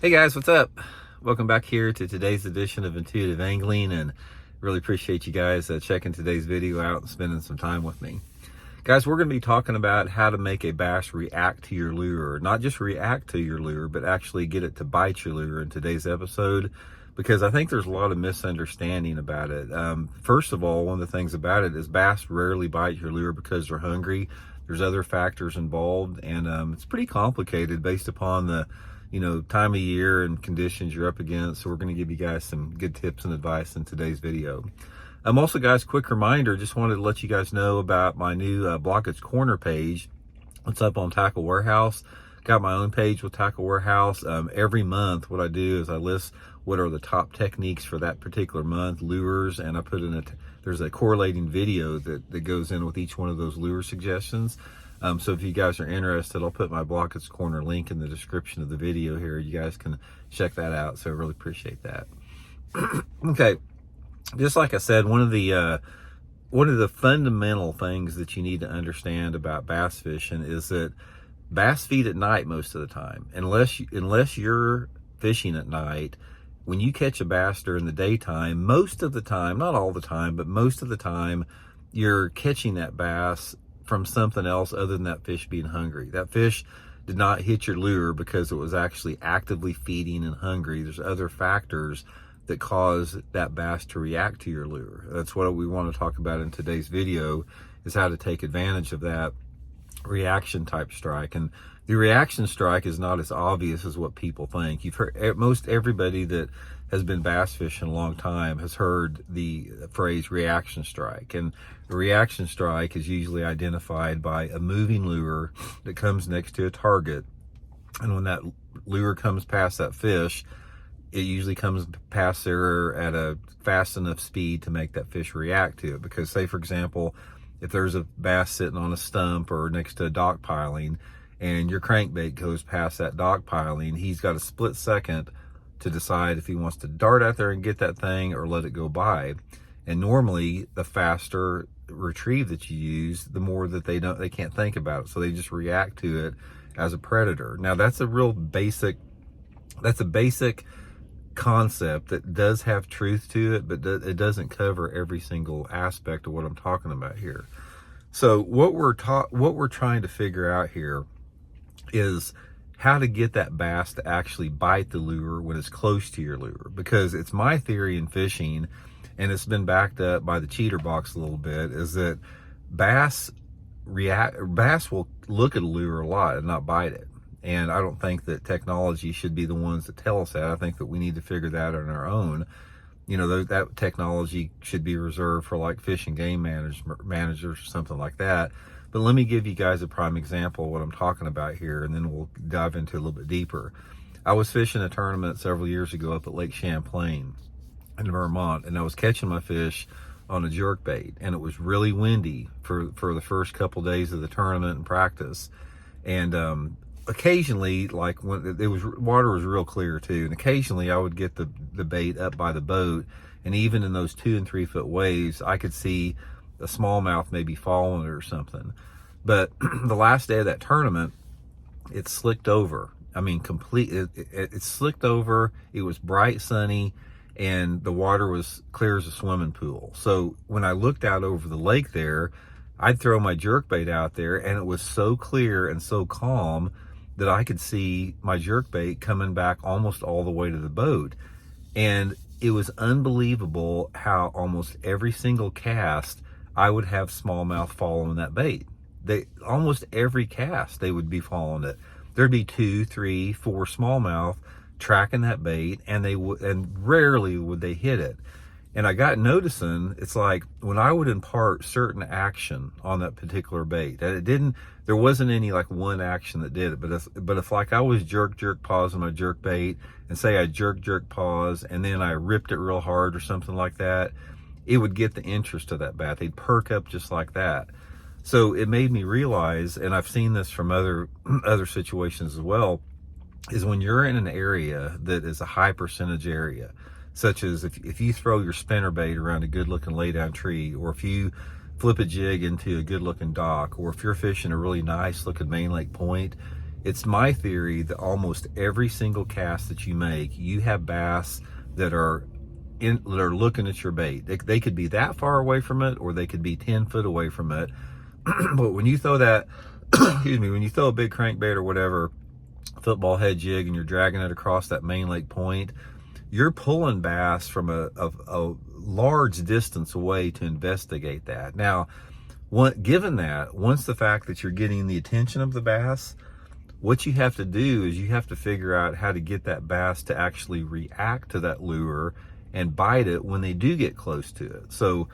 Hey guys, what's up? Welcome back here to today's edition of Intuitive Angling, and really appreciate you guys checking today's video out and spending some time with me. Guys, we're going to be talking about how to make a bass react to your lure. Not just react to your lure, but actually get it to bite your lure in today's episode, because I think there's a lot of misunderstanding about it. First of all, one of the things about it is bass rarely bite your lure because they're hungry. There's other factors involved, and it's pretty complicated based upon the time of year and conditions you're up against. So we're going to give you guys some good tips and advice in today's video. Also, guys, quick reminder, just wanted to let you guys know about my new Blaukat Corner page. It's up on Tackle Warehouse. Got my own page with Tackle Warehouse. Every month, what I do is I list what are the top techniques for that particular month, lures, and I put in there's a correlating video that goes in with each one of those lure suggestions. So if you guys are interested, I'll put my Blaukat Corner link in the description of the video here. You guys can check that out. So I really appreciate that. Okay, just like I said, one of the fundamental things that you need to understand about bass fishing is that bass feed at night most of the time. Unless you're fishing at night, when you catch a bass during the daytime, most of the time, not all the time, but most of the time, you're catching that bass from something else other than that fish being hungry. That fish did not hit your lure because it was actually actively feeding and hungry. There's other factors that cause that bass to react to your lure. That's what we want to talk about in today's video, is how to take advantage of that reaction type strike. And the reaction strike is not as obvious as what people think. You've heard, most everybody that has been bass fishing a long time has heard the phrase reaction strike. And the reaction strike is usually identified by a moving lure that comes next to a target. And when that lure comes past that fish, it usually comes past there at a fast enough speed to make that fish react to it. Because say, for example, if there's a bass sitting on a stump or next to a dock piling and your crankbait goes past that dock piling, he's got a split second to decide if he wants to dart out there and get that thing or let it go by. And normally the faster retrieve that you use, the more that they can't think about it. So they just react to it as a predator. Now that's a basic concept that does have truth to it, but it doesn't cover every single aspect of what I'm talking about here. So what we're trying to figure out here is how to get that bass to actually bite the lure when it's close to your lure. Because it's my theory in fishing, and it's been backed up by the cheater box a little bit, is that bass will look at a lure a lot and not bite it. And I don't think that technology should be the ones that tell us that. I think that we need to figure that out on our own. That technology should be reserved for like fish and game managers or something like that. But let me give you guys a prime example of what I'm talking about here, and then we'll dive into it a little bit deeper. I was fishing a tournament several years ago up at Lake Champlain in Vermont, and I was catching my fish on a jerkbait, and it was really windy for the first couple days of the tournament and practice. And occasionally, like when water was real clear too, and occasionally I would get the bait up by the boat, and even in those 2 and 3 foot waves, I could see a smallmouth maybe following it or something. But the last day of that tournament, it slicked over. I mean, it slicked over. It was bright, sunny, and the water was clear as a swimming pool. So when I looked out over the lake there, I'd throw my jerkbait out there, and it was so clear and so calm that I could see my jerkbait coming back almost all the way to the boat. And it was unbelievable how almost every single cast I would have smallmouth following that bait. Almost every cast they would be following it. There'd be 2, 3, 4 smallmouth tracking that bait, and rarely would they hit it. And I got noticing, it's like when I would impart certain action on that particular bait, that there wasn't any like one action that did it, but if like I was jerk pausing my jerk bait, and say I jerk pause, and then I ripped it real hard or something like that, it would get the interest of that bat. They'd perk up just like that. So it made me realize, and I've seen this from other situations as well, is when you're in an area that is a high percentage area, such as if you throw your spinnerbait around a good looking lay down tree, or if you flip a jig into a good looking dock, or if you're fishing a really nice looking main lake point, It's my theory that almost every single cast that you make, you have bass that are looking at your bait. They could be that far away from it, or they could be 10 foot away from it. But when you throw that, excuse me, when you throw a big crankbait or whatever, football head jig, and you're dragging it across that main lake point, you're pulling bass from a large distance away to investigate that. Now, given that, once the fact that you're getting the attention of the bass, what you have to do is you have to figure out how to get that bass to actually react to that lure and bite it when they do get close to it. So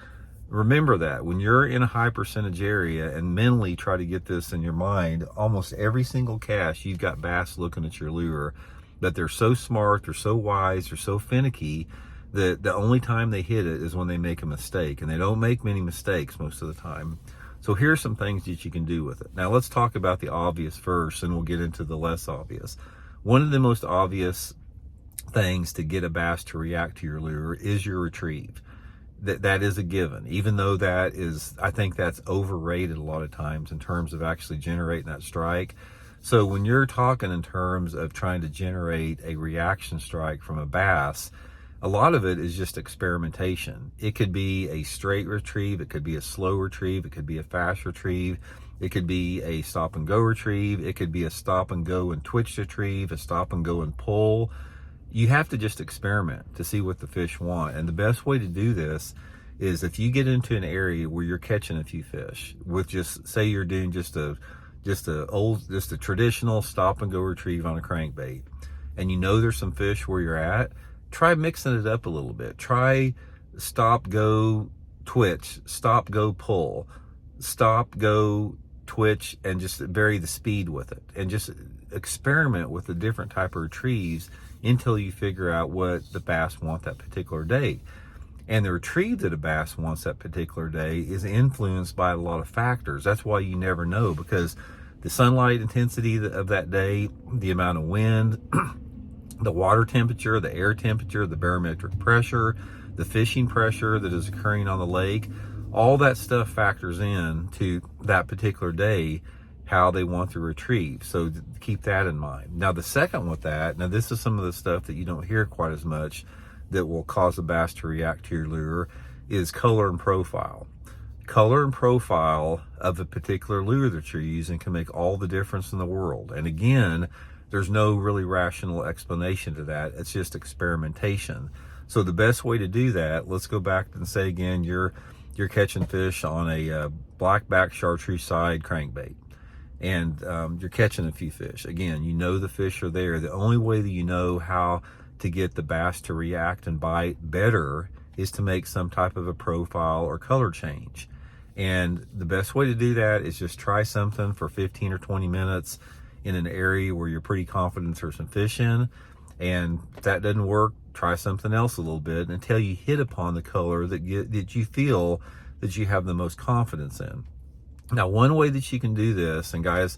remember that when you're in a high percentage area, and mentally try to get this in your mind, almost every single cast, you've got bass looking at your lure, but they're so smart, they're so wise, they're so finicky that the only time they hit it is when they make a mistake, and they don't make many mistakes most of the time. So here's some things that you can do with it. Now let's talk about the obvious first, and we'll get into the less obvious. One of the most obvious things to get a bass to react to your lure is your retrieve. That is a given, even though that is, I think that's overrated a lot of times in terms of actually generating that strike. So when you're talking in terms of trying to generate a reaction strike from a bass, a lot of it is just experimentation. It could be a straight retrieve, it could be a slow retrieve, it could be a fast retrieve, it could be a stop and go retrieve, it could be a stop and go and twitch retrieve, a stop and go and pull. You have to just experiment to see what the fish want. And the best way to do this is if you get into an area where you're catching a few fish with, just say you're doing just a traditional stop and go retrieve on a crankbait, and you know there's some fish where you're at, try mixing it up a little bit. Try stop, go, twitch, stop, go, pull, stop, go, twitch, and just vary the speed with it, and just experiment with a different type of retrieves until you figure out what the bass want that particular day. And the retrieve that a bass wants that particular day is influenced by a lot of factors. That's why you never know, because the sunlight intensity of that day, the amount of wind, the water temperature, the air temperature, the barometric pressure, the fishing pressure that is occurring on the lake, all that stuff factors in to that particular day, how they want to retrieve. So keep that in mind. Now the second with that, now this is some of the stuff that you don't hear quite as much that will cause a bass to react to your lure, is color and profile. Color and profile of a particular lure that you're using can make all the difference in the world. And again, there's no really rational explanation to that. It's just experimentation. So the best way to do that, let's go back and say again, you're catching fish on a blackback chartreuse side crankbait, and you're catching a few fish. Again, you know the fish are there. The only way that you know how to get the bass to react and bite better is to make some type of a profile or color change. And the best way to do that is just try something for 15 or 20 minutes in an area where you're pretty confident there's some fish in. And if that doesn't work, try something else a little bit until you hit upon the color that you feel that you have the most confidence in. Now, one way that you can do this, and guys,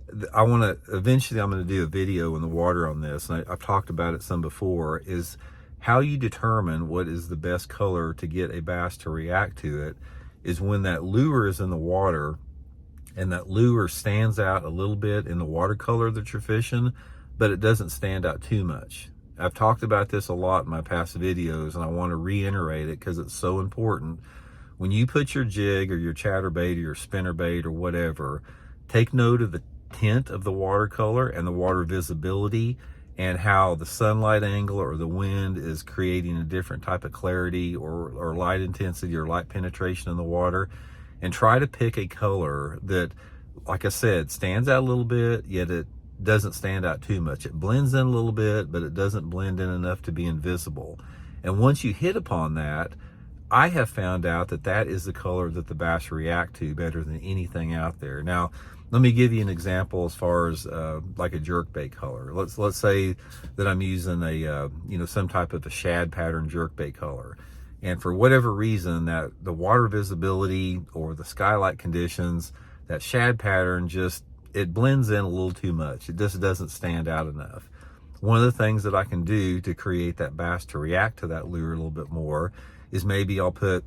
eventually I'm going to do a video in the water on this, and I've talked about it some before, is how you determine what is the best color to get a bass to react to it is when that lure is in the water and that lure stands out a little bit in the watercolor that you're fishing, but it doesn't stand out too much. I've talked about this a lot in my past videos, and I want to reiterate it because it's so important. When you put your jig or your chatterbait or your spinnerbait or whatever, take note of the tint of the watercolor and the water visibility, and how the sunlight angle or the wind is creating a different type of clarity or light intensity or light penetration in the water. And try to pick a color that, like I said, stands out a little bit, yet it doesn't stand out too much. It blends in a little bit, but it doesn't blend in enough to be invisible. And once you hit upon that, I have found out that that is the color that the bass react to better than anything out there. Now, let me give you an example as far as like a jerkbait color. Let's say that I'm using a some type of a shad pattern jerkbait color, and for whatever reason, that the water visibility or the skylight conditions, that shad pattern it blends in a little too much. It just doesn't stand out enough. One of the things that I can do to create that bass to react to that lure a little bit more is maybe I'll put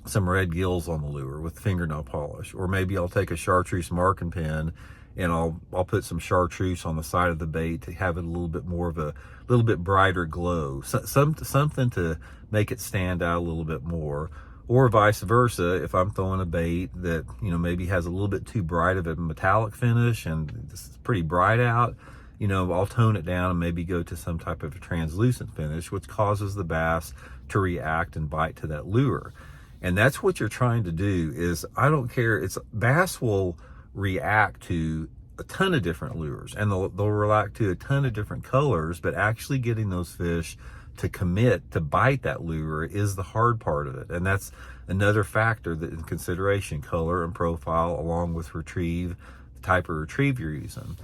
some red gills on the lure with fingernail polish, or maybe I'll take a chartreuse marking pen and I'll put some chartreuse on the side of the bait to have it a little bit more of a little bit brighter glow, something to make it stand out a little bit more. Or vice versa, if I'm throwing a bait that, you know, maybe has a little bit too bright of a metallic finish and it's pretty bright out, you know, I'll tone it down and maybe go to some type of a translucent finish, which causes the bass to react and bite to that lure. And that's what you're trying to do. Is, I don't care, bass will react to a ton of different lures, and they'll react to a ton of different colors, but actually getting those fish to commit to bite that lure is the hard part of it. And that's another factor that in consideration: color and profile, along with retrieve, the type of retrieve you're using.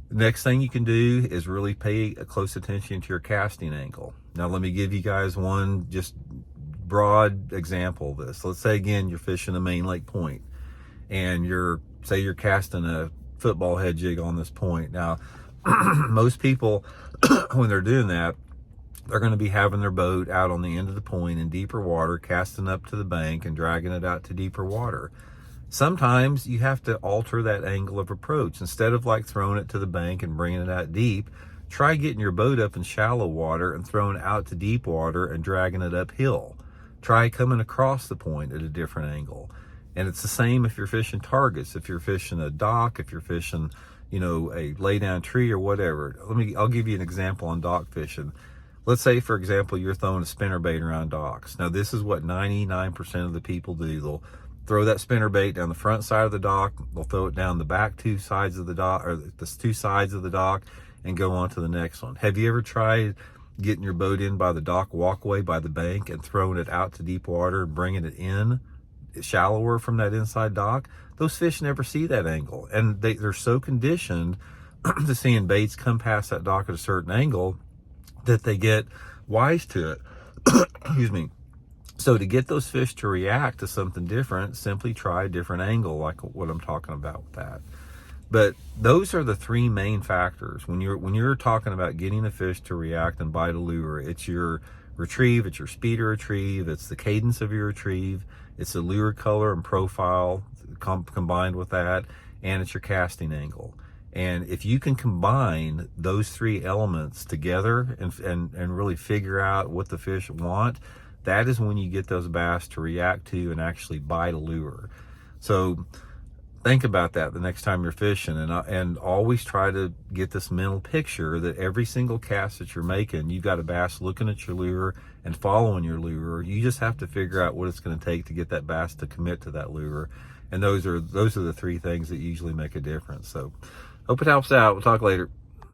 The next thing you can do is really pay a close attention to your casting angle. Now let me give you guys one just broad example of this. Let's say again you're fishing a main lake point, and you're casting a football head jig on this point. Now most people when they're doing that, they're going to be having their boat out on the end of the point in deeper water, casting up to the bank and dragging it out to deeper water. Sometimes you have to alter that angle of approach. Instead of like throwing it to the bank and bringing it out deep, try getting your boat up in shallow water and throwing it out to deep water and dragging it uphill. Try coming across the point at a different angle. And it's the same if you're fishing targets. If you're fishing a dock, if you're fishing, you know, a lay down tree or whatever. I'll give you an example on dock fishing. Let's say, for example, you're throwing a spinnerbait around docks. Now, this is what 99% of the people do. They'll throw that spinnerbait down the front side of the dock. They'll throw it down the back two sides of the dock, or the two sides of the dock, and go on to the next one. Have you ever tried getting your boat in by the dock walkway by the bank and throwing it out to deep water and bringing it in shallower from that inside dock? Those fish never see that angle, and they're so conditioned to seeing baits come past that dock at a certain angle that they get wise to it. Excuse me. So to get those fish to react to something different, simply try a different angle, like what I'm talking about with that. But those are the three main factors when you're talking about getting a fish to react and bite a lure. It's your retrieve, it's your speed of retrieve, it's the cadence of your retrieve, it's the lure color and profile combined with that, and it's your casting angle. And if you can combine those three elements together and really figure out what the fish want, that is when you get those bass to react to and actually bite a lure. So think about that the next time you're fishing, and always try to get this mental picture that every single cast that you're making, you've got a bass looking at your lure and following your lure. You just have to figure out what it's going to take to get that bass to commit to that lure. And those are the three things that usually make a difference. So hope it helps out. We'll talk later.